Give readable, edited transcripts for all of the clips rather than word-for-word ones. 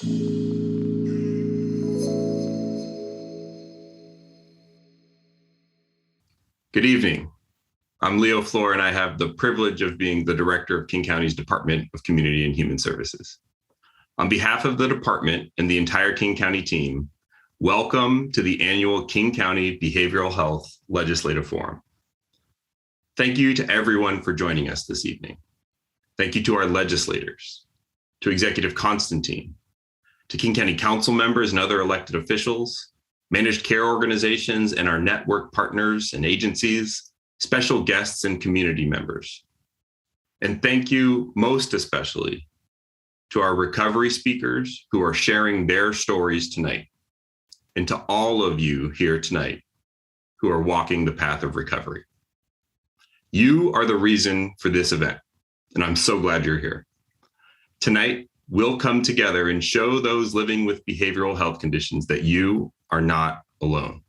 Good evening. I'm Leo Flor, and I have the privilege of being the director of King County's Department of Community and Human Services. On behalf of the department and the entire King County team, welcome to the annual King County Behavioral Health Legislative Forum. Thank you to everyone for joining us this evening. Thank you to our legislators, to Executive Constantine, to King County council members and other elected officials, managed care organizations, and our network partners and agencies, special guests and community members. And thank you most especially to our recovery speakers who are sharing their stories tonight, and to all of you here tonight who are walking the path of recovery. You are the reason for this event, and I'm so glad you're here. Tonight, we'll come together and show those living with behavioral health conditions that you are not alone.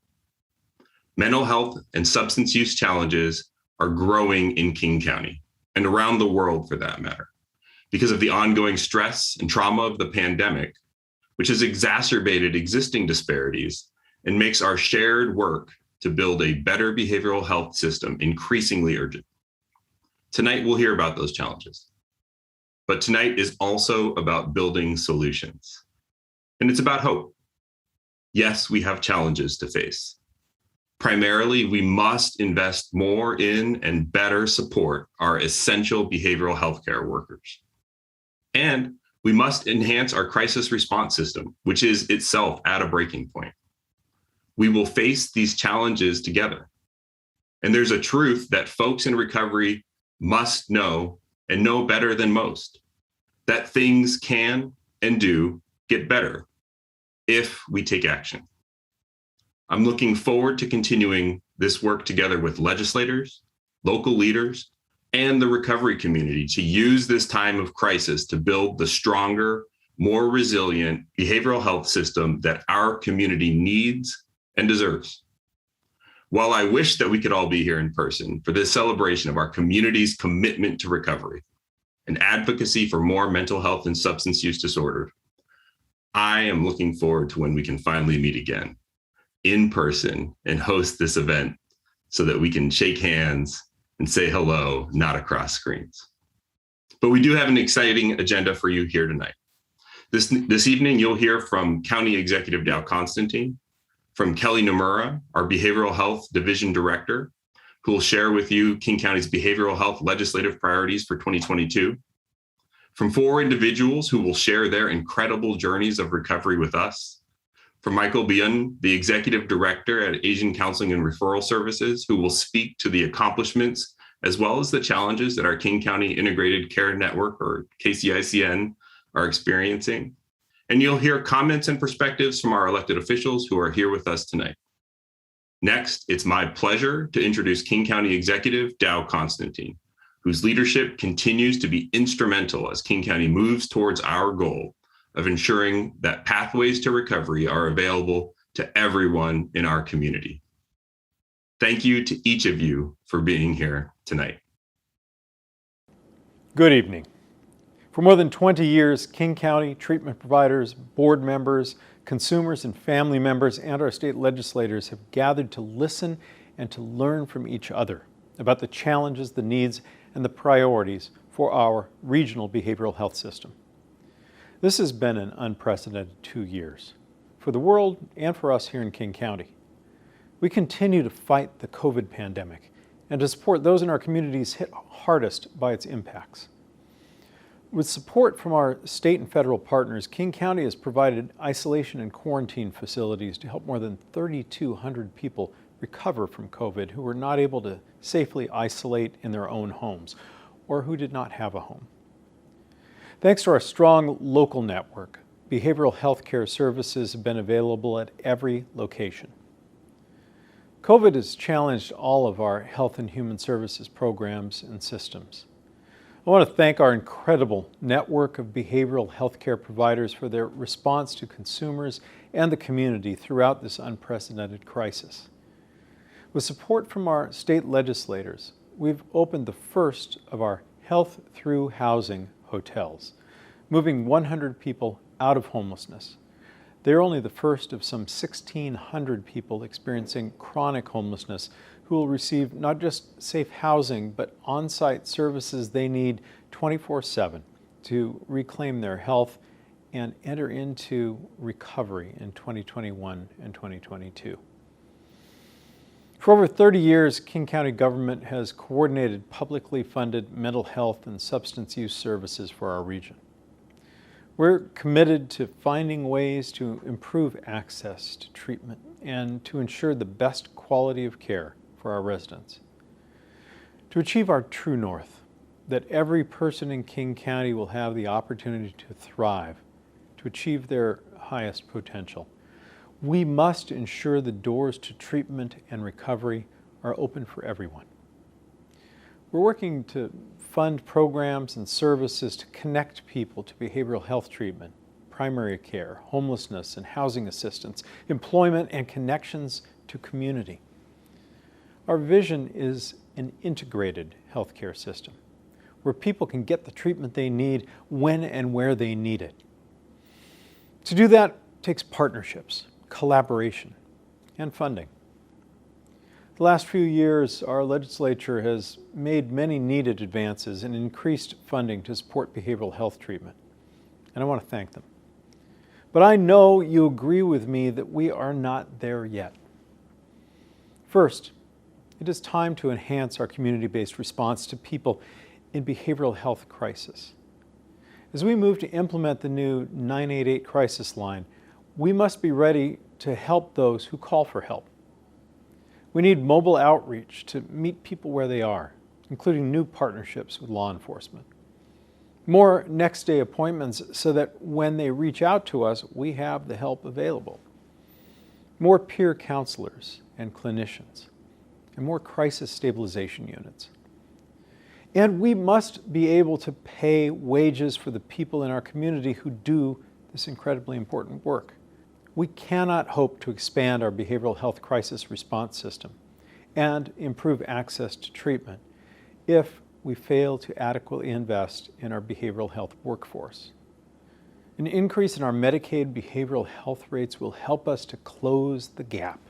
Mental health and substance use challenges are growing in King County and around the world for that matter, because of the ongoing stress and trauma of the pandemic, which has exacerbated existing disparities and makes our shared work to build a better behavioral health system increasingly urgent. Tonight, we'll hear about those challenges. But tonight is also about building solutions. And it's about hope. Yes, we have challenges to face. Primarily, we must invest more in and better support our essential behavioral healthcare workers. And we must enhance our crisis response system, which is itself at a breaking point. We will face these challenges together. And there's a truth that folks in recovery must know and know better than most, that things can and do get better if we take action. I'm looking forward to continuing this work together with legislators, local leaders, and the recovery community to use this time of crisis to build the stronger, more resilient behavioral health system that our community needs and deserves. While I wish that we could all be here in person for this celebration of our community's commitment to recovery and advocacy for more mental health and substance use disorder, I am looking forward to when we can finally meet again in person and host this event so that we can shake hands and say hello, not across screens. But we do have an exciting agenda for you here tonight. This evening, you'll hear from County Executive Dow Constantine, from Kelli Nomura, our Behavioral Health Division Director, who will share with you King County's behavioral health legislative priorities for 2022, from 4 individuals who will share their incredible journeys of recovery with us, from Michael Byun, the Executive Director at Asian Counseling and Referral Services, who will speak to the accomplishments as well as the challenges that our King County Integrated Care Network, or KCICN, are experiencing. And you'll hear comments and perspectives from our elected officials who are here with us tonight. Next, it's my pleasure to introduce King County Executive Dow Constantine, whose leadership continues to be instrumental as King County moves towards our goal of ensuring that pathways to recovery are available to everyone in our community. Thank you to each of you for being here tonight. Good evening. For more than 20 years, King County treatment providers, board members, consumers and family members, and our state legislators have gathered to listen and to learn from each other about the challenges, the needs, and the priorities for our regional behavioral health system. This has been an unprecedented 2 years for the world and for us here in King County. We continue to fight the COVID pandemic and to support those in our communities hit hardest by its impacts. With support from our state and federal partners, King County has provided isolation and quarantine facilities to help more than 3,200 people recover from COVID who were not able to safely isolate in their own homes or who did not have a home. Thanks to our strong local network, behavioral health care services have been available at every location. COVID has challenged all of our health and human services programs and systems. I want to thank our incredible network of behavioral health care providers for their response to consumers and the community throughout this unprecedented crisis. With support from our state legislators, we've opened the first of our Health Through Housing hotels, moving 100 people out of homelessness. They're only the first of some 1,600 people experiencing chronic homelessness who will receive not just safe housing, but on-site services they need 24/7 to reclaim their health and enter into recovery in 2021 and 2022. For over 30 years, King County government has coordinated publicly funded mental health and substance use services for our region. We're committed to finding ways to improve access to treatment and to ensure the best quality of care for our residents. To achieve our true north, that every person in King County will have the opportunity to thrive, to achieve their highest potential, we must ensure the doors to treatment and recovery are open for everyone. We're working to fund programs and services to connect people to behavioral health treatment, primary care, homelessness and housing assistance, employment, and connections to community. Our vision is an integrated healthcare system where people can get the treatment they need when and where they need it. To do that takes partnerships, collaboration, and funding. The last few years, our legislature has made many needed advances and increased funding to support behavioral health treatment, and I want to thank them. But I know you agree with me that we are not there yet. First, it is time to enhance our community-based response to people in behavioral health crisis. As we move to implement the new 988 crisis line, we must be ready to help those who call for help. We need mobile outreach to meet people where they are, including new partnerships with law enforcement. More next-day appointments so that when they reach out to us, we have the help available. More peer counselors and clinicians, and more crisis stabilization units. And we must be able to pay wages for the people in our community who do this incredibly important work. We cannot hope to expand our behavioral health crisis response system and improve access to treatment if we fail to adequately invest in our behavioral health workforce. An increase in our Medicaid behavioral health rates will help us to close the gap.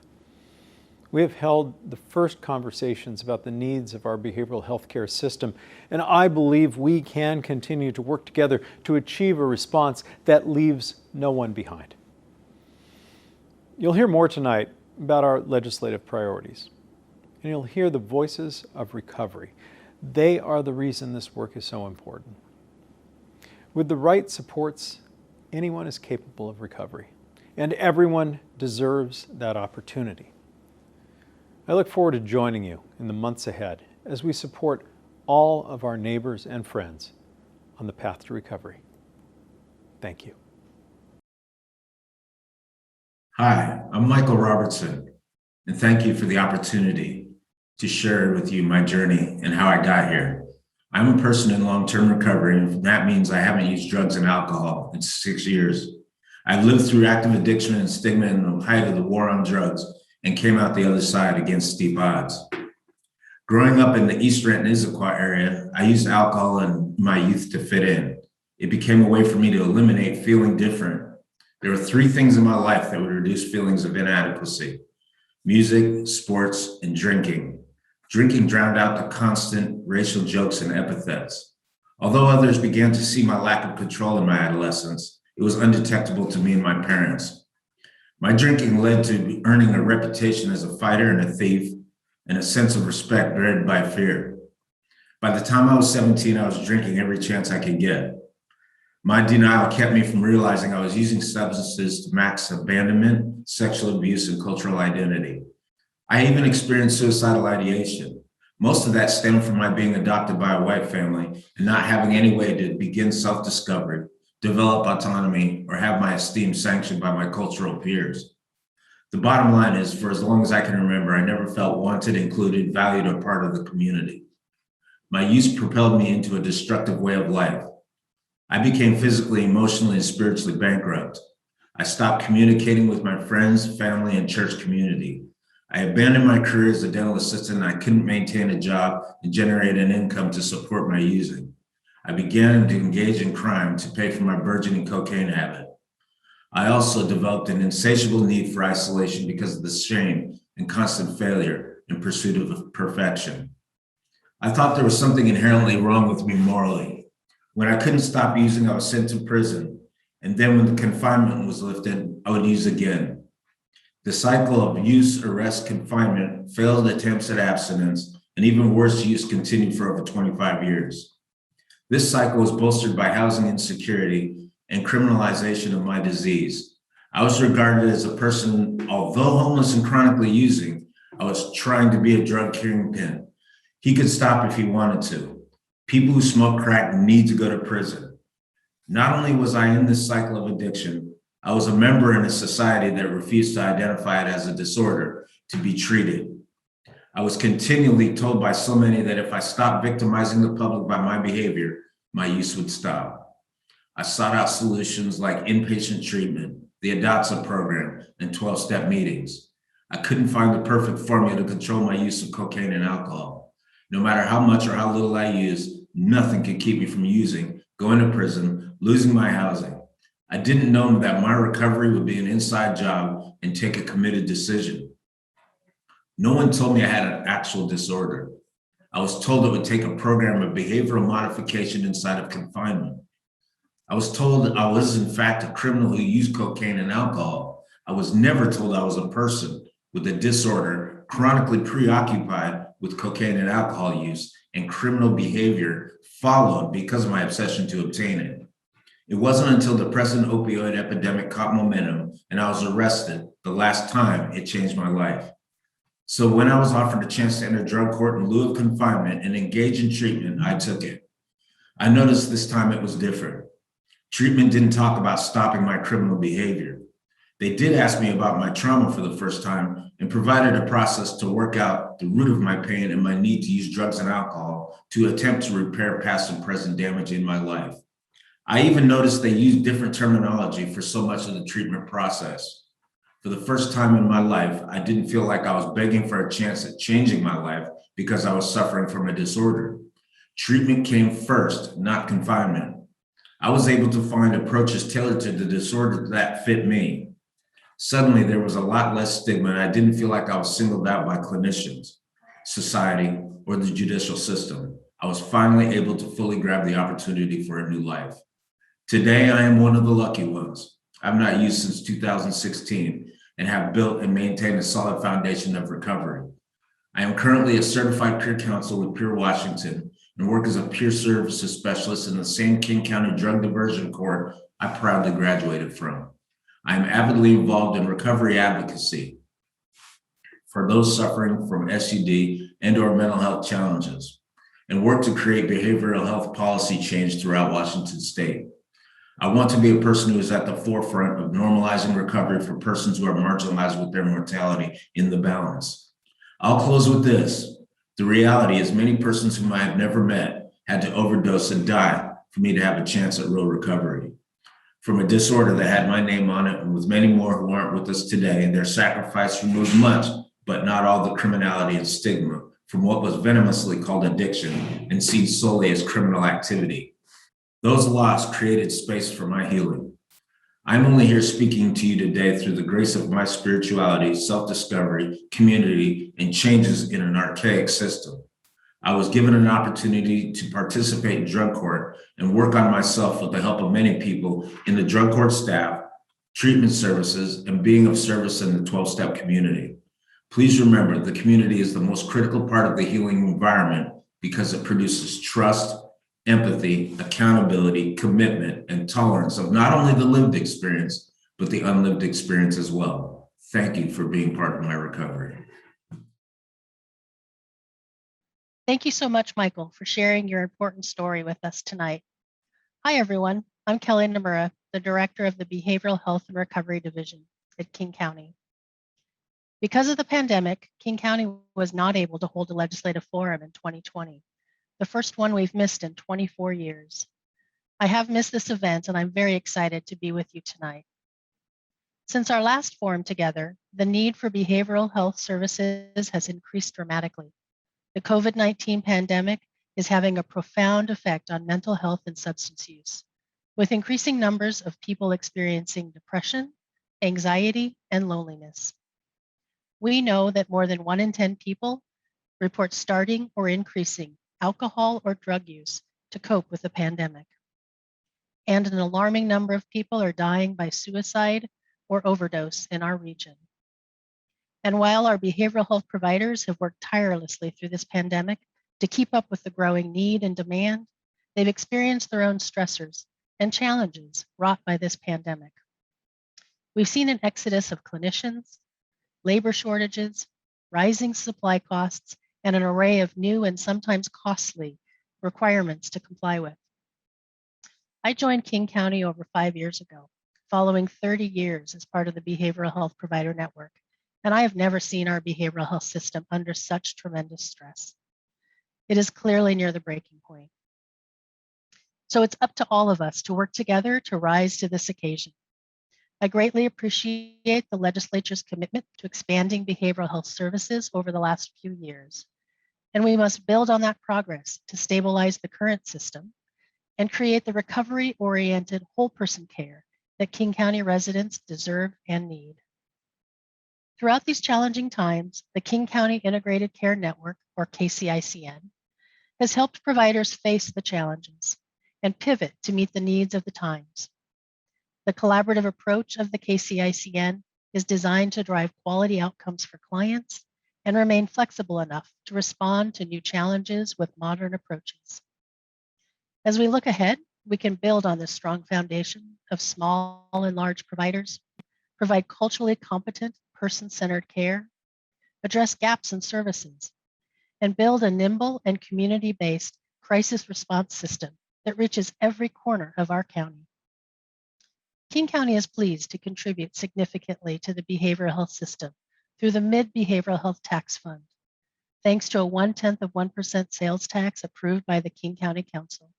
We have held the first conversations about the needs of our behavioral health care system, and I believe we can continue to work together to achieve a response that leaves no one behind. You'll hear more tonight about our legislative priorities, and you'll hear the voices of recovery. They are the reason this work is so important. With the right supports, anyone is capable of recovery, and everyone deserves that opportunity. I look forward to joining you in the months ahead as we support all of our neighbors and friends on the path to recovery. Thank you. Hi, I'm Michael Robertson, and thank you for the opportunity to share with you my journey and how I got here. I'm a person in long-term recovery, and that means I haven't used drugs and alcohol in 6 years. I've lived through active addiction and stigma in the height of the war on drugs and came out the other side against steep odds. Growing up in the East Renton, Issaquah area, I used alcohol in my youth to fit in. It became a way for me to eliminate feeling different. There were 3 things in my life that would reduce feelings of inadequacy: music, sports, and drinking. Drinking drowned out the constant racial jokes and epithets. Although others began to see my lack of control in my adolescence, it was undetectable to me and my parents. My drinking led to earning a reputation as a fighter and a thief, and a sense of respect bred by fear. By the time I was 17, I was drinking every chance I could get. My denial kept me from realizing I was using substances to max abandonment, sexual abuse, and cultural identity. I even experienced suicidal ideation. Most of that stemmed from my being adopted by a white family and not having any way to begin self-discovery, develop autonomy, or have my esteem sanctioned by my cultural peers. The bottom line is, for as long as I can remember, I never felt wanted, included, valued, or part of the community. My youth propelled me into a destructive way of life. I became physically, emotionally, and spiritually bankrupt. I stopped communicating with my friends, family, and church community. I abandoned my career as a dental assistant, and I couldn't maintain a job and generate an income to support my using. I began to engage in crime to pay for my burgeoning cocaine habit. I also developed an insatiable need for isolation because of the shame and constant failure in pursuit of perfection. I thought there was something inherently wrong with me morally. When I couldn't stop using, I was sent to prison. And then when the confinement was lifted, I would use again. The cycle of use, arrest, confinement, failed attempts at abstinence, and even worse use continued for over 25 years. This cycle was bolstered by housing insecurity and criminalization of my disease. I was regarded as a person, although homeless and chronically using, I was trying to be a drug kingpin. He could stop if he wanted to. People who smoke crack need to go to prison. Not only was I in this cycle of addiction, I was a member in a society that refused to identify it as a disorder, to be treated. I was continually told by so many that if I stopped victimizing the public by my behavior, my use would stop. I sought out solutions like inpatient treatment, the ADOTSA program, and 12-step meetings. I couldn't find the perfect formula to control my use of cocaine and alcohol. No matter how much or how little I use, nothing could keep me from using, going to prison, losing my housing. I didn't know that my recovery would be an inside job and take a committed decision. No one told me I had an actual disorder. I was told it would take a program of behavioral modification inside of confinement. I was told I was in fact a criminal who used cocaine and alcohol. I was never told I was a person with a disorder, chronically preoccupied with cocaine and alcohol use and criminal behavior followed because of my obsession to obtain it. It wasn't until the present opioid epidemic caught momentum and I was arrested the last time it changed my life. So when I was offered a chance to enter drug court in lieu of confinement and engage in treatment, I took it. I noticed this time it was different. Treatment didn't talk about stopping my criminal behavior. They did ask me about my trauma for the first time and provided a process to work out the root of my pain and my need to use drugs and alcohol to attempt to repair past and present damage in my life. I even noticed they used different terminology for so much of the treatment process. For the first time in my life, I didn't feel like I was begging for a chance at changing my life because I was suffering from a disorder. Treatment came first, not confinement. I was able to find approaches tailored to the disorder that fit me. Suddenly, there was a lot less stigma, and I didn't feel like I was singled out by clinicians, society, or the judicial system. I was finally able to fully grab the opportunity for a new life. Today, I am one of the lucky ones. I've not used since 2016 and have built and maintained a solid foundation of recovery. I am currently a certified peer counselor with Peer Washington and work as a peer services specialist in the same King County drug diversion court I proudly graduated from. I am avidly involved in recovery advocacy for those suffering from SUD and/or mental health challenges and work to create behavioral health policy change throughout Washington state. I want to be a person who is at the forefront of normalizing recovery for persons who are marginalized with their mortality in the balance. I'll close with this. The reality is many persons whom I have never met had to overdose and die for me to have a chance at real recovery. From a disorder that had my name on it, and with many more who aren't with us today, their sacrifice removed much, but not all the criminality and stigma from what was venomously called addiction and seen solely as criminal activity. Those loss created space for my healing. I'm only here speaking to you today through the grace of my spirituality, self-discovery, community, and changes in an archaic system. I was given an opportunity to participate in drug court and work on myself with the help of many people in the drug court staff, treatment services, and being of service in the 12-step community. Please remember, the community is the most critical part of the healing environment because it produces trust, empathy, accountability, commitment, and tolerance of not only the lived experience, but the unlived experience as well. Thank you for being part of my recovery. Thank you so much, Michael, for sharing your important story with us tonight. Hi, everyone. I'm Kelli Nomura, the Director of the Behavioral Health and Recovery Division at King County. Because of the pandemic, King County was not able to hold a legislative forum in 2020, the first one we've missed in 24 years. I have missed this event, and I'm very excited to be with you tonight. Since our last forum together, the need for behavioral health services has increased dramatically. The COVID-19 pandemic is having a profound effect on mental health and substance use. with increasing numbers of people experiencing depression, anxiety, and loneliness. We know that more than 1 in 10 people report starting or increasing alcohol or drug use to cope with the pandemic. And an alarming number of people are dying by suicide or overdose in our region. And while our behavioral health providers have worked tirelessly through this pandemic to keep up with the growing need and demand, they've experienced their own stressors and challenges wrought by this pandemic. We've seen an exodus of clinicians, labor shortages, rising supply costs, and an array of new and sometimes costly requirements to comply with. I joined King County over 5 years ago, following 30 years as part of the Behavioral Health Provider Network, and I have never seen our behavioral health system under such tremendous stress. It is clearly near the breaking point. So it's up to all of us to work together to rise to this occasion. I greatly appreciate the legislature's commitment to expanding behavioral health services over the last few years, and we must build on that progress to stabilize the current system and create the recovery-oriented whole person care that King County residents deserve and need. Throughout these challenging times, the King County Integrated Care Network, or KCICN, has helped providers face the challenges and pivot to meet the needs of the times. The collaborative approach of the KCICN is designed to drive quality outcomes for clients and remain flexible enough to respond to new challenges with modern approaches. As we look ahead, we can build on this strong foundation of small and large providers, provide culturally competent, person-centered care, address gaps in services, and build a nimble and community-based crisis response system that reaches every corner of our county. King County is pleased to contribute significantly to the behavioral health system through the Mid-Behavioral Health Tax Fund, thanks to a 0.1% sales tax approved by the King County Council.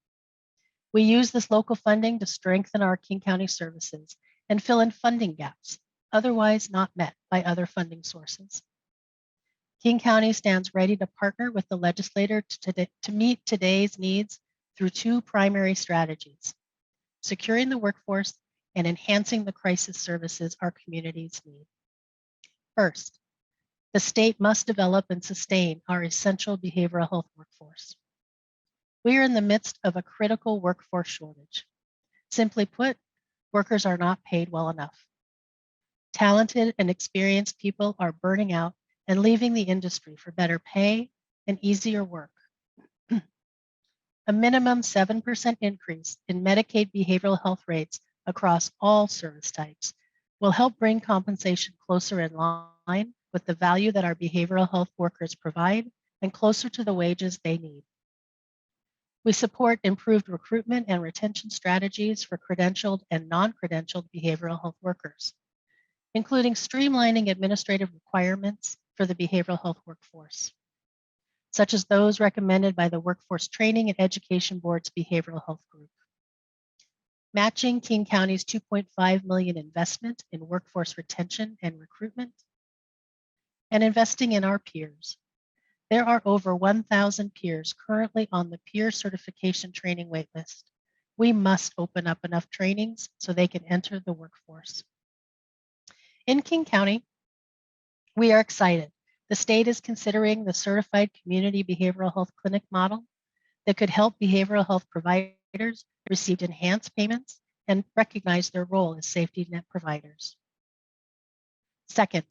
We use this local funding to strengthen our King County services and fill in funding gaps, otherwise not met by other funding sources. King County stands ready to partner with the legislator to meet today's needs through two primary strategies: securing the workforce and enhancing the crisis services our communities need. First, the state must develop and sustain our essential behavioral health workforce. We are in the midst of a critical workforce shortage. Simply put, workers are not paid well enough. Talented and experienced people are burning out and leaving the industry for better pay and easier work. A minimum 7% increase in Medicaid behavioral health rates across all service types will help bring compensation closer in line with the value that our behavioral health workers provide and closer to the wages they need. We support improved recruitment and retention strategies for credentialed and non-credentialed behavioral health workers, including streamlining administrative requirements for the behavioral health workforce, such as those recommended by the Workforce Training and Education Board's Behavioral Health Group. Matching King County's $2.5 million investment in workforce retention and recruitment, and investing in our peers. There are over 1,000 peers currently on the peer certification training waitlist. We must open up enough trainings so they can enter the workforce. In King County, we are excited. The state is considering the certified community behavioral health clinic model that could help behavioral health providers receive enhanced payments and recognize their role as safety net providers. Second,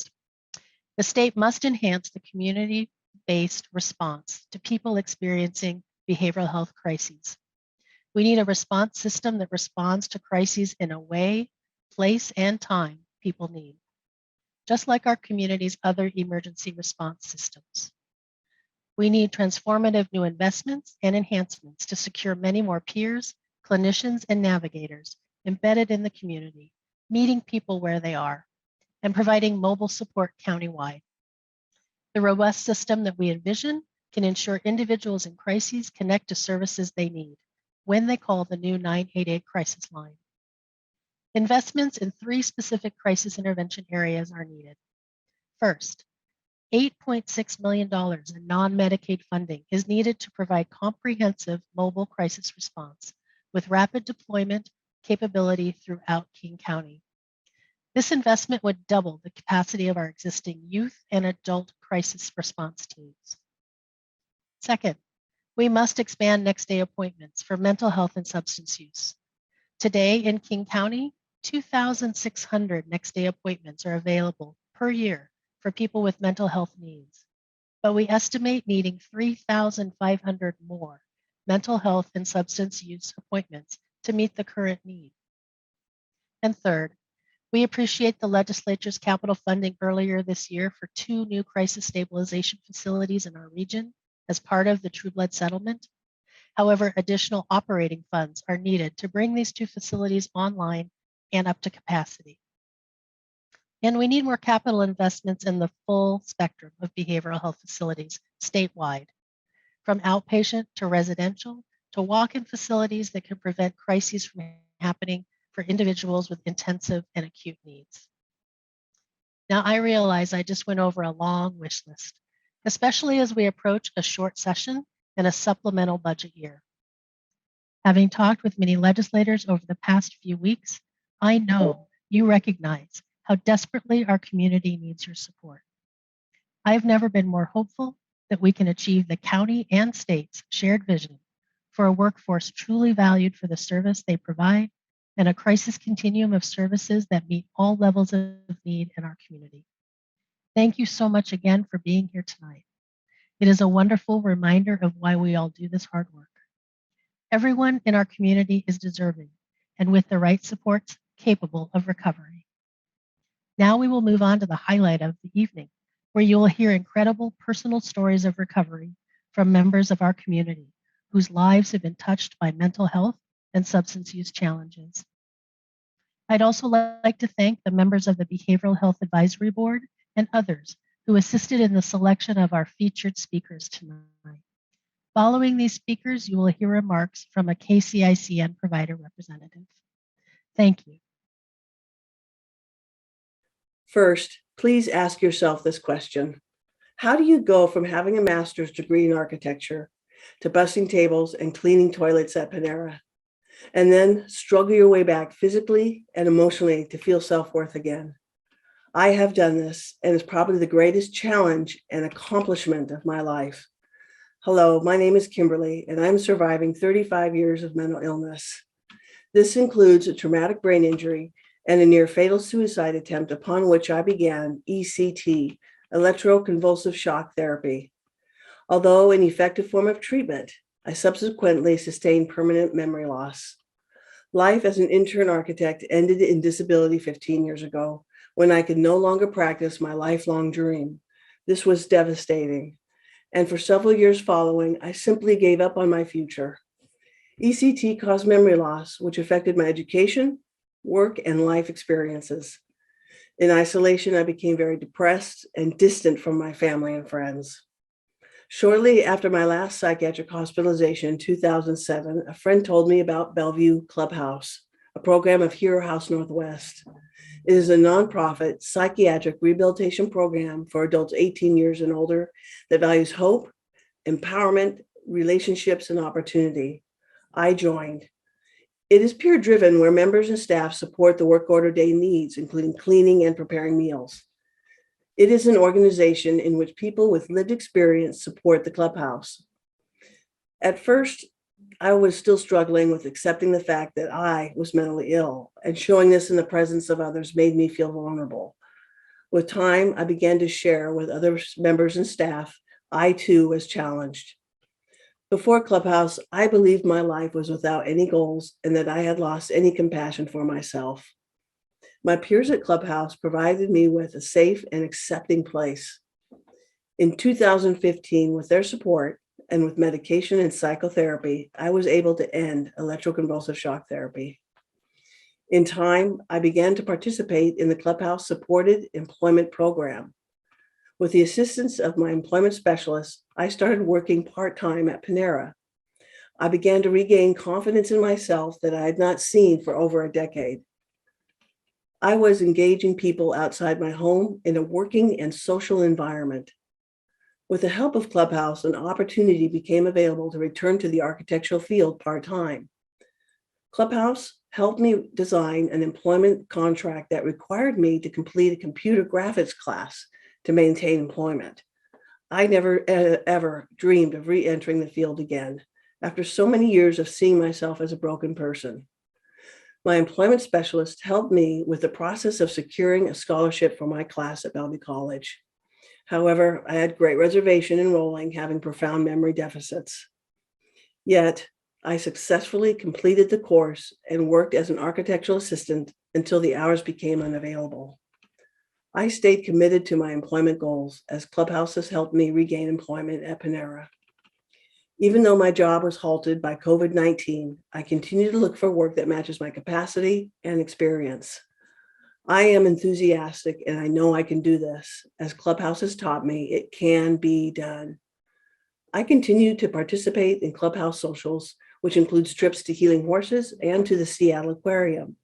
the state must enhance the community-based response to people experiencing behavioral health crises. We need a response system that responds to crises in a way, place, and time people need, just like our community's other emergency response systems. We need transformative new investments and enhancements to secure many more peers, clinicians, and navigators embedded in the community, meeting people where they are, and providing mobile support countywide. The robust system that we envision can ensure individuals in crises connect to services they need when they call the new 988 crisis line. Investments in 3 specific crisis intervention areas are needed. First, $8.6 million in non-Medicaid funding is needed to provide comprehensive mobile crisis response with rapid deployment, capability throughout King County. This investment would double the capacity of our existing youth and adult crisis response teams. Second, we must expand next day appointments for mental health and substance use. Today in King County, 2,600 next day appointments are available per year for people with mental health needs, but we estimate needing 3,500 more mental health and substance use appointments to meet the current need. And third, we appreciate the legislature's capital funding earlier this year for 2 new crisis stabilization facilities in our region as part of the True Blood settlement. However, additional operating funds are needed to bring these 2 facilities online and up to capacity. And we need more capital investments in the full spectrum of behavioral health facilities statewide, from outpatient to residential to walk-in facilities that can prevent crises from happening for individuals with intensive and acute needs. Now, I realize I just went over a long wish list, especially as we approach a short session and a supplemental budget year. Having talked with many legislators over the past few weeks, I know you recognize how desperately our community needs your support. I've never been more hopeful that we can achieve the county and state's shared vision for a workforce truly valued for the service they provide and a crisis continuum of services that meet all levels of need in our community. Thank you so much again for being here tonight. It is a wonderful reminder of why we all do this hard work. Everyone in our community is deserving and with the right supports, capable of recovery. Now we will move on to the highlight of the evening, where you will hear incredible personal stories of recovery from members of our community whose lives have been touched by mental health and substance use challenges. I'd also like to thank the members of the Behavioral Health Advisory Board and others who assisted in the selection of our featured speakers tonight. Following these speakers, you will hear remarks from a KCICN provider representative. Thank you. First, please ask yourself this question. How do you go from having a master's degree in architecture to bussing tables and cleaning toilets at Panera, and then struggle your way back physically and emotionally to feel self-worth again? I have done this, and it's probably the greatest challenge and accomplishment of my life. Hello, my name is Kimberly, and I'm surviving 35 years of mental illness. This includes a traumatic brain injury and a near fatal suicide attempt upon which I began ECT, electroconvulsive shock therapy. Although an effective form of treatment, I subsequently sustained permanent memory loss. Life as an intern architect ended in disability 15 years ago, when I could no longer practice my lifelong dream. This was devastating. And for several years following, I simply gave up on my future. ECT caused memory loss, which affected my education, work, and life experiences. In isolation, I became very depressed and distant from my family and friends. Shortly after my last psychiatric hospitalization in 2007, a friend told me about Bellevue Clubhouse, a program of Hero House Northwest. It is a nonprofit psychiatric rehabilitation program for adults 18 years and older that values hope, empowerment, relationships, and opportunity. I joined. It is peer-driven, where members and staff support the work order day needs, including cleaning and preparing meals. It is an organization in which people with lived experience support the clubhouse. At first, I was still struggling with accepting the fact that I was mentally ill, and showing this in the presence of others made me feel vulnerable. With time, I began to share with other members and staff I too was challenged. Before Clubhouse, I believed my life was without any goals and that I had lost any compassion for myself. My peers at Clubhouse provided me with a safe and accepting place. In 2015, with their support and with medication and psychotherapy, I was able to end electroconvulsive shock therapy. In time, I began to participate in the Clubhouse supported employment program. With the assistance of my employment specialist, I started working part-time at Panera. I began to regain confidence in myself that I had not seen for over a decade. I was engaging people outside my home in a working and social environment. With the help of Clubhouse, an opportunity became available to return to the architectural field part-time. Clubhouse helped me design an employment contract that required me to complete a computer graphics class to maintain employment. I never ever dreamed of re-entering the field again after so many years of seeing myself as a broken person. My employment specialist helped me with the process of securing a scholarship for my class at Bellevue College. However, I had great reservation enrolling, having profound memory deficits. Yet, I successfully completed the course and worked as an architectural assistant until the hours became unavailable. I stayed committed to my employment goals as Clubhouse has helped me regain employment at Panera. Even though my job was halted by COVID-19, I continue to look for work that matches my capacity and experience. I am enthusiastic and I know I can do this. As Clubhouse has taught me, it can be done. I continue to participate in Clubhouse socials, which includes trips to Healing Horses and to the Seattle Aquarium.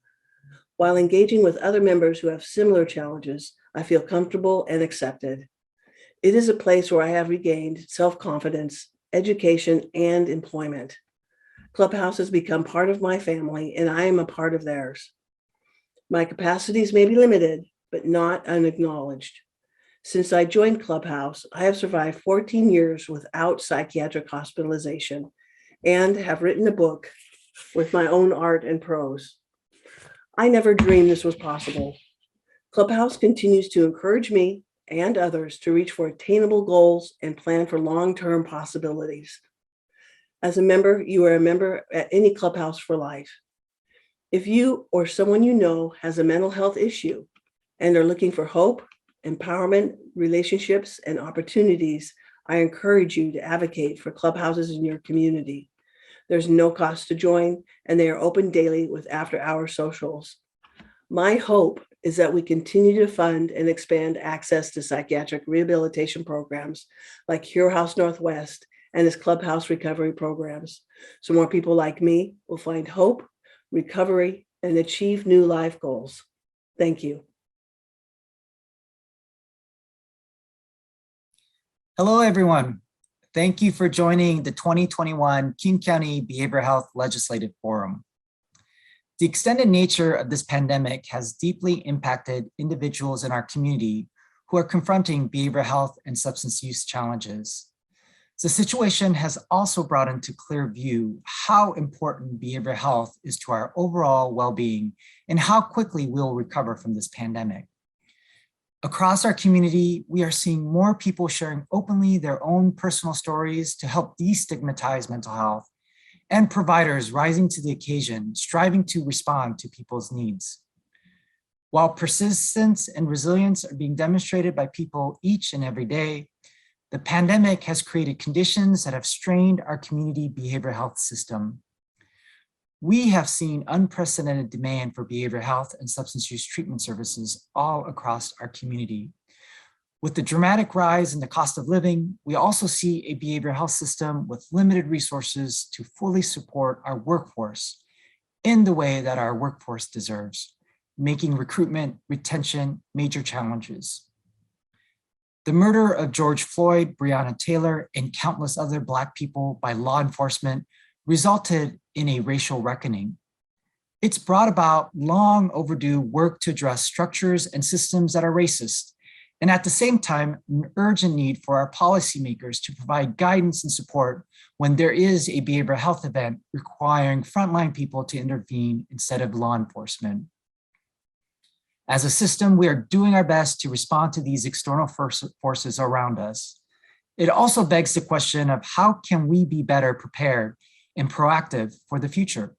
While engaging with other members who have similar challenges, I feel comfortable and accepted. It is a place where I have regained self-confidence, education, and employment. Clubhouse has become part of my family, and I am a part of theirs. My capacities may be limited, but not unacknowledged. Since I joined Clubhouse, I have survived 14 years without psychiatric hospitalization and have written a book with my own art and prose. I never dreamed this was possible. Clubhouse continues to encourage me and others to reach for attainable goals and plan for long-term possibilities. As a member, you are a member at any Clubhouse for life. If you or someone you know has a mental health issue and are looking for hope, empowerment, relationships, and opportunities, I encourage you to advocate for clubhouses in your community. There's no cost to join, and they are open daily with after-hour socials. My hope is that we continue to fund and expand access to psychiatric rehabilitation programs like Cure House Northwest and its Clubhouse recovery programs, so more people like me will find hope, recovery, and achieve new life goals. Thank you. Hello, everyone. Thank you for joining the 2021 King County Behavioral Health Legislative Forum. The extended nature of this pandemic has deeply impacted individuals in our community who are confronting behavioral health and substance use challenges. The situation has also brought into clear view how important behavioral health is to our overall well-being and how quickly we'll recover from this pandemic. Across our community, we are seeing more people sharing openly their own personal stories to help destigmatize mental health, and providers rising to the occasion, striving to respond to people's needs. While persistence and resilience are being demonstrated by people each and every day, the pandemic has created conditions that have strained our community behavioral health system. We have seen unprecedented demand for behavioral health and substance use treatment services all across our community. With the dramatic rise in the cost of living, we also see a behavioral health system with limited resources to fully support our workforce in the way that our workforce deserves, making recruitment, retention major challenges. The murder of George Floyd, Breonna Taylor, and countless other Black people by law enforcement resulted in a racial reckoning. It's brought about long overdue work to address structures and systems that are racist, and at the same time, an urgent need for our policymakers to provide guidance and support when there is a behavioral health event requiring frontline people to intervene instead of law enforcement. As a system, we are doing our best to respond to these external forces around us. It also begs the question of how can we be better prepared and proactive for the future?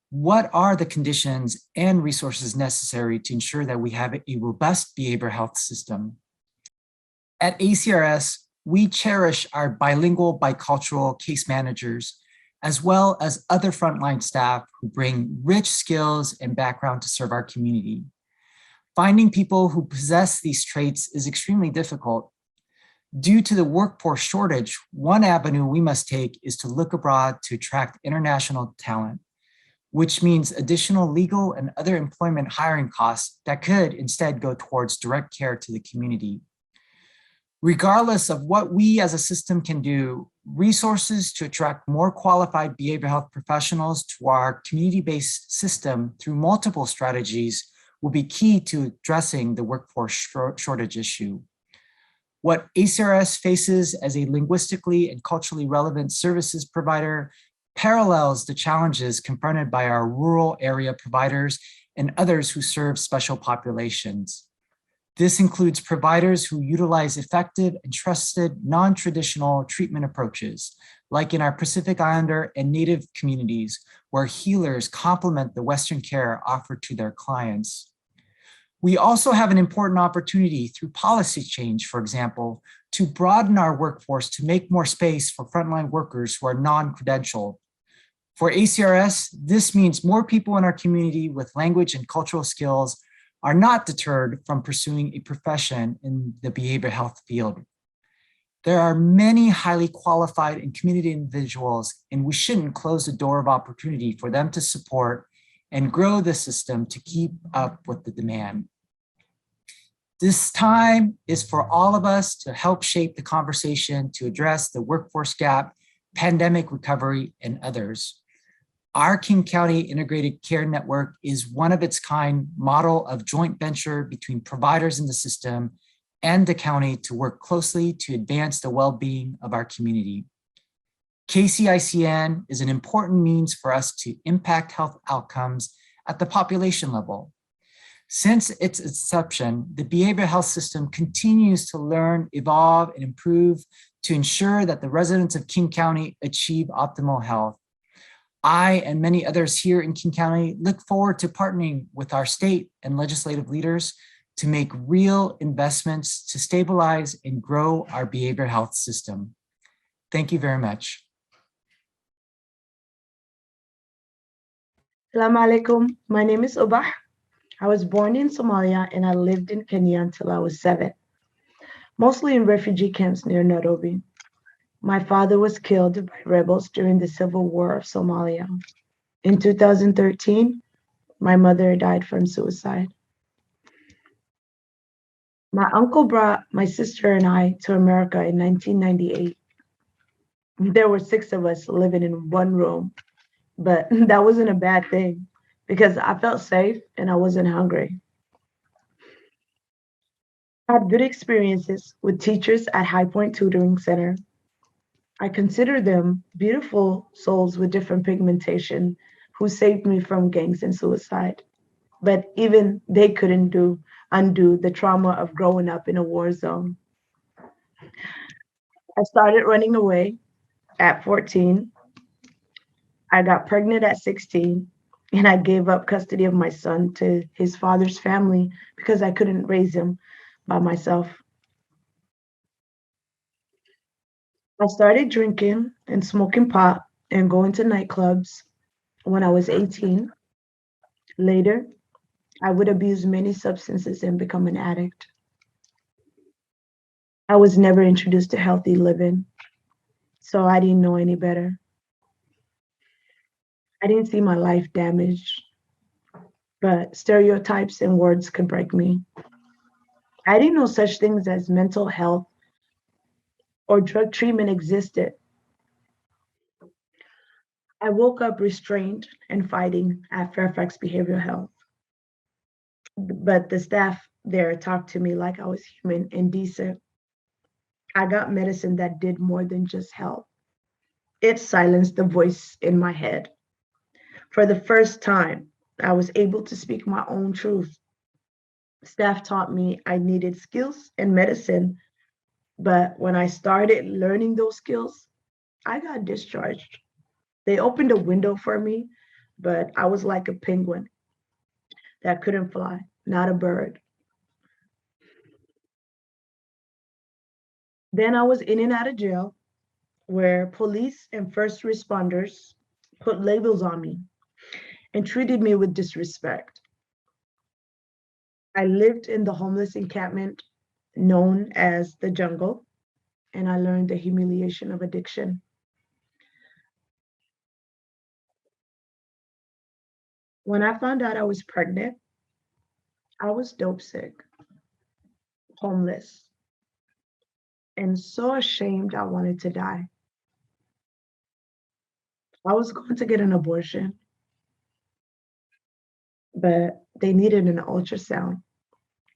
What are the conditions and resources necessary to ensure that we have a robust behavioral health system? At ACRS, we cherish our bilingual, bicultural case managers, as well as other frontline staff who bring rich skills and background to serve our community. Finding people who possess these traits is extremely difficult. Due to the workforce shortage, one avenue we must take is to look abroad to attract international talent, which means additional legal and other employment hiring costs that could instead go towards direct care to the community. Regardless of what we as a system can do, Resources to attract more qualified behavioral health professionals to our community-based system through multiple strategies will be key to addressing the workforce shortage issue. What ACRS faces as a linguistically and culturally relevant services provider parallels the challenges confronted by our rural area providers and others who serve special populations. This includes providers who utilize effective and trusted non-traditional treatment approaches, like in our Pacific Islander and Native communities, where healers complement the Western care offered to their clients. We also have an important opportunity through policy change, for example, to broaden our workforce to make more space for frontline workers who are non-credentialed. For ACRS, this means more people in our community with language and cultural skills are not deterred from pursuing a profession in the behavioral health field. There are many highly qualified and committed individuals, and we shouldn't close the door of opportunity for them to support and grow the system to keep up with the demand. This time is for all of us to help shape the conversation to address the workforce gap, pandemic recovery, and others. Our King County Integrated Care Network is one of its kind model of joint venture between providers in the system and the county to work closely to advance the well-being of our community. KCICN is an important means for us to impact health outcomes at the population level. Since its inception, the behavioral health system continues to learn, evolve, and improve to ensure that the residents of King County achieve optimal health. I and many others here in King County look forward to partnering with our state and legislative leaders to make real investments to stabilize and grow our behavioral health system. Thank you very much. Assalamu alaikum. My name is Ubah. I was born in Somalia and I lived in Kenya until I was 7, mostly in refugee camps near Nairobi. My father was killed by rebels during the civil war of Somalia. In 2013, my mother died from suicide. My uncle brought my sister and I to America in 1998. There were 6 of us living in one room, but that wasn't a bad thing because I felt safe and I wasn't hungry. I had good experiences with teachers at High Point Tutoring Center. I consider them beautiful souls with different pigmentation who saved me from gangs and suicide. But even they couldn't undo the trauma of growing up in a war zone. I started running away at 14. I got pregnant at 16, and I gave up custody of my son to his father's family because I couldn't raise him by myself. I started drinking and smoking pot and going to nightclubs when I was 18. Later, I would abuse many substances and become an addict. I was never introduced to healthy living, so I didn't know any better. I didn't see my life damaged, but stereotypes and words could break me. I didn't know such things as mental health or drug treatment existed. I woke up restrained and fighting at Fairfax Behavioral Health. But the staff there talked to me like I was human and decent. I got medicine that did more than just help. It silenced the voice in my head. For the first time, I was able to speak my own truth. Staff taught me I needed skills and medicine, but when I started learning those skills, I got discharged. They opened a window for me, but I was like a penguin that couldn't fly, not a bird. Then I was in and out of jail, where police and first responders put labels on me and treated me with disrespect. I lived in the homeless encampment known as the jungle, and I learned the humiliation of addiction. When I found out I was pregnant, I was dope sick, homeless, and so ashamed I wanted to die. I was going to get an abortion, but they needed an ultrasound.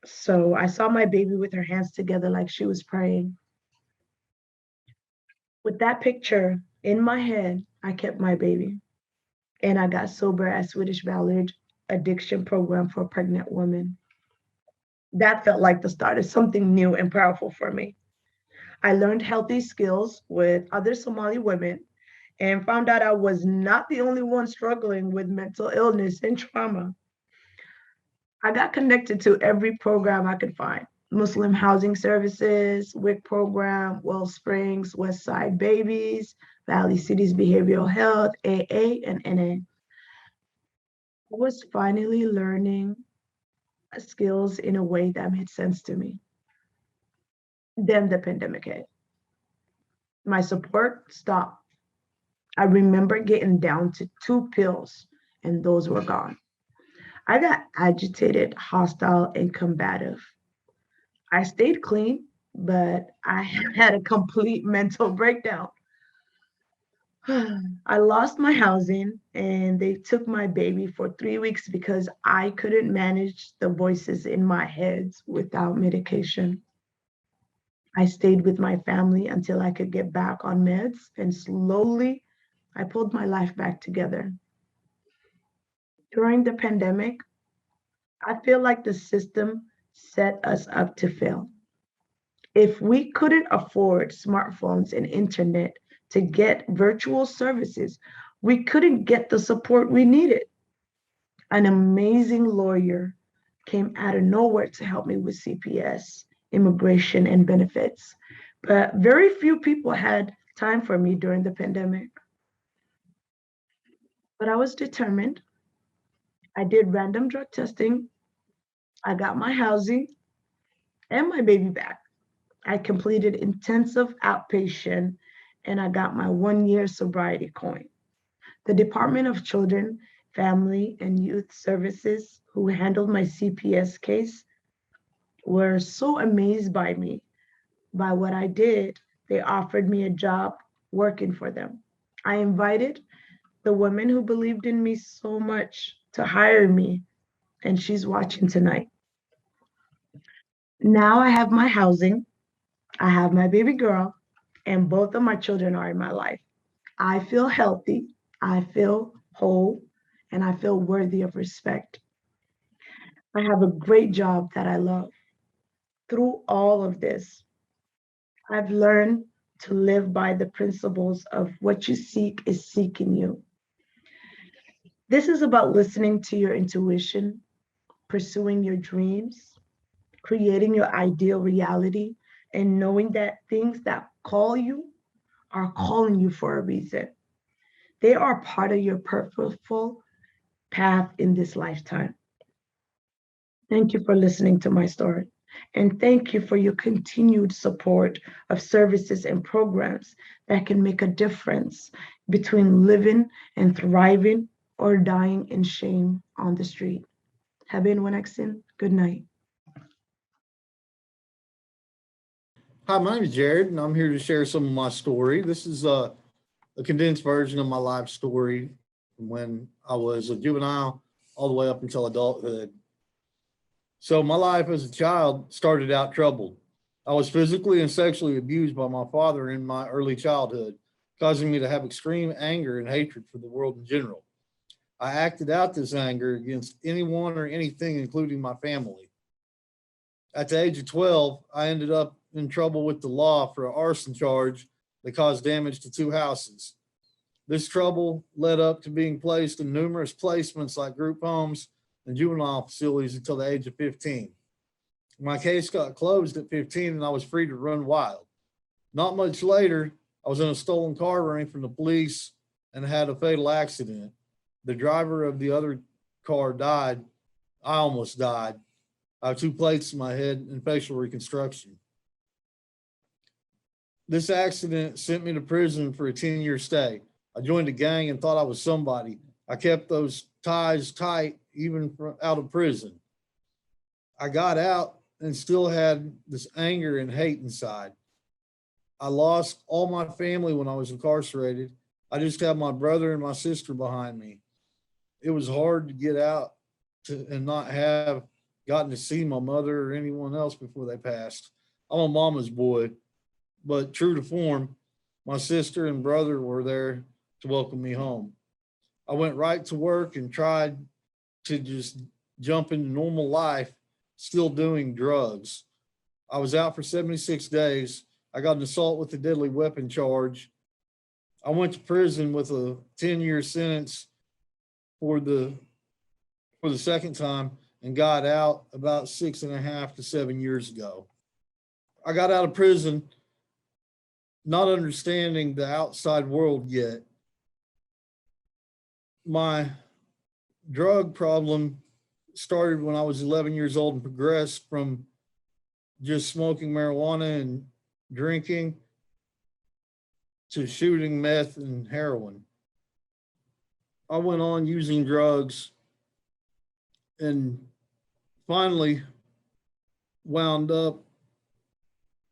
So I saw my baby with her hands together like she was praying. With that picture in my head, I kept my baby. And I got sober at Swedish Ballard addiction program for pregnant women. That felt like the start of something new and powerful for me. I learned healthy skills with other Somali women and found out I was not the only one struggling with mental illness and trauma. I got connected to every program I could find. Muslim Housing Services, WIC program, Well Springs, Westside Babies, Valley Cities Behavioral Health, AA, and NA. I was finally learning skills in a way that made sense to me. Then the pandemic hit. My support stopped. I remember getting down to 2 pills, and those were gone. I got agitated, hostile, and combative. I stayed clean, but I had a complete mental breakdown. I lost my housing and they took my baby for 3 weeks because I couldn't manage the voices in my head without medication. I stayed with my family until I could get back on meds, and slowly I pulled my life back together. During the pandemic, I feel like the system set us up to fail. If we couldn't afford smartphones and internet to get virtual services, we couldn't get the support we needed. An amazing lawyer came out of nowhere to help me with CPS, immigration, and benefits. But very few people had time for me during the pandemic. But I was determined. I did random drug testing. I got my housing and my baby back. I completed intensive outpatient and I got my 1-year sobriety coin. The Department of Children, Family, and Youth Services, who handled my CPS case, were so amazed by me, by what I did. They offered me a job working for them. I invited the woman who believed in me so much to hire me, and she's watching tonight. Now I have my housing, I have my baby girl, and both of my children are in my life. I feel healthy, I feel whole, and I feel worthy of respect. I have a great job that I love. Through all of this, I've learned to live by the principles of what you seek is seeking you. This is about listening to your intuition, pursuing your dreams, creating your ideal reality, and knowing that things that call you are calling you for a reason. They are part of your purposeful path in this lifetime. Thank you for listening to my story. And thank you for your continued support of services and programs that can make a difference between living and thriving or dying in shame on the street. Haben Winexin, good night. Hi, my name is Jared, and I'm here to share some of my story. This is a condensed version of my life story from when I was a juvenile all the way up until adulthood. So my life as a child started out troubled. I was physically and sexually abused by my father in my early childhood, causing me to have extreme anger and hatred for the world in general. I acted out this anger against anyone or anything, including my family. At the age of 12, I ended up in trouble with the law for an arson charge that caused damage to 2 houses. This trouble led up to being placed in numerous placements like group homes and juvenile facilities until the age of 15. My case got closed at 15 and I was free to run wild. Not much later, I was in a stolen car running from the police and had a fatal accident. The driver of the other car died. I almost died. I have 2 plates in my head and facial reconstruction. This accident sent me to prison for a 10-year stay. I joined a gang and thought I was somebody. I kept those ties tight even out of prison. I got out and still had this anger and hate inside. I lost all my family when I was incarcerated, I just had my brother and my sister behind me. It was hard to get out and not have gotten to see my mother or anyone else before they passed. I'm a mama's boy, but true to form, my sister and brother were there to welcome me home. I went right to work and tried to just jump into normal life, still doing drugs. I was out for 76 days. I got an assault with a deadly weapon charge. I went to prison with a 10-year sentence for the second time and got out about 6.5 to 7 years ago. I got out of prison not understanding the outside world yet. My drug problem started when I was 11 years old and progressed from just smoking marijuana and drinking to shooting meth and heroin. I went on using drugs and finally wound up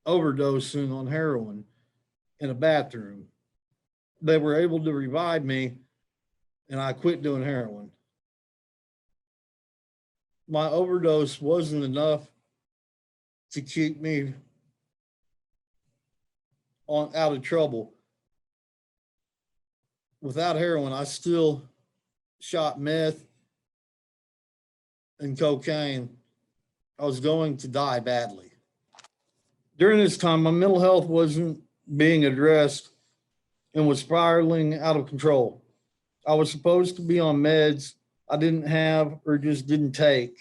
overdosing on heroin in a bathroom. They were able to revive me and I quit doing heroin. My overdose wasn't enough to keep me out of trouble. Without heroin, I still shot meth and cocaine. I was going to die badly. During this time, my mental health wasn't being addressed and was spiraling out of control. I was supposed to be on meds I didn't have or just didn't take.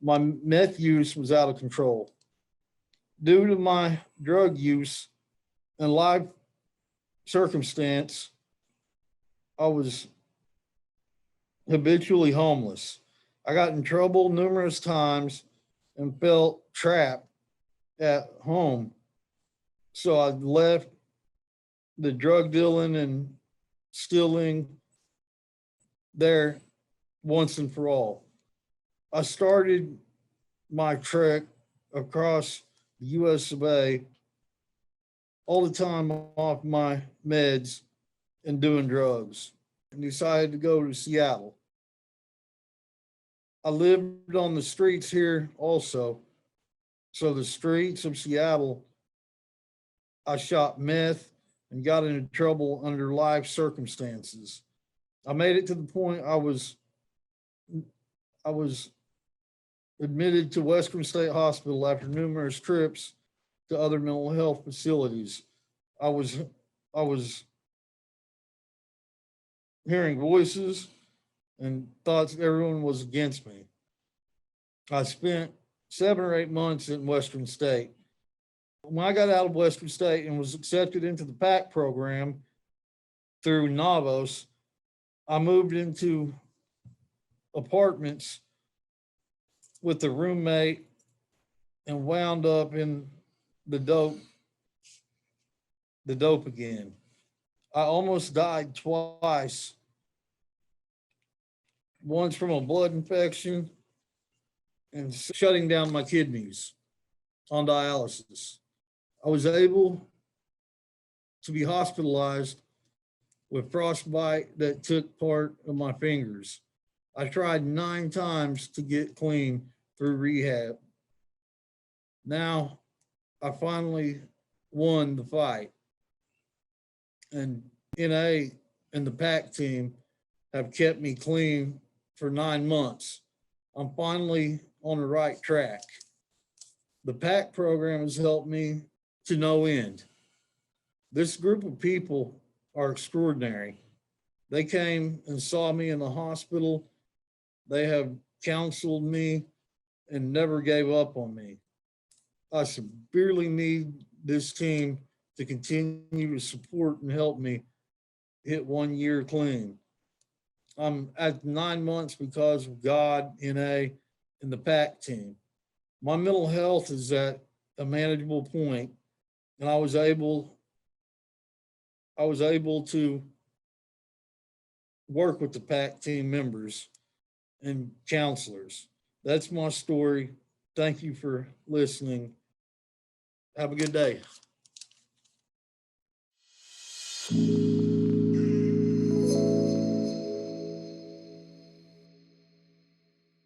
My meth use was out of control. Due to my drug use and life circumstance, I was habitually homeless. I got in trouble numerous times and felt trapped at home. So I left the drug dealing and stealing there once and for all. I started my trek across the US of A all the time off my meds and doing drugs, and decided to go to Seattle. I lived on the streets here also. So the streets of Seattle, I shot meth and got into trouble under life circumstances. I made it to the point I was admitted to Western State Hospital after numerous trips to other mental health facilities. I was hearing voices and thoughts everyone was against me. I spent 7 or 8 months in Western State. When I got out of Western State and was accepted into the PAC program through Navos, I moved into apartments with a roommate and wound up in the dope again. I almost died twice. Once from a blood infection and shutting down my kidneys on dialysis. I was able to be hospitalized with frostbite that took part of my fingers. I tried 9 times to get clean through rehab. Now I finally won the fight. And NA and the PAC team have kept me clean for 9 months. I'm finally on the right track. The PAC program has helped me to no end. This group of people are extraordinary. They came and saw me in the hospital. They have counseled me and never gave up on me. I severely need this team to continue to support and help me hit 1 year clean. I'm at 9 months because of God, NA, and the PAC team. My mental health is at a manageable point, and I was able to work with the PAC team members and counselors. That's my story. Thank you for listening. Have a good day.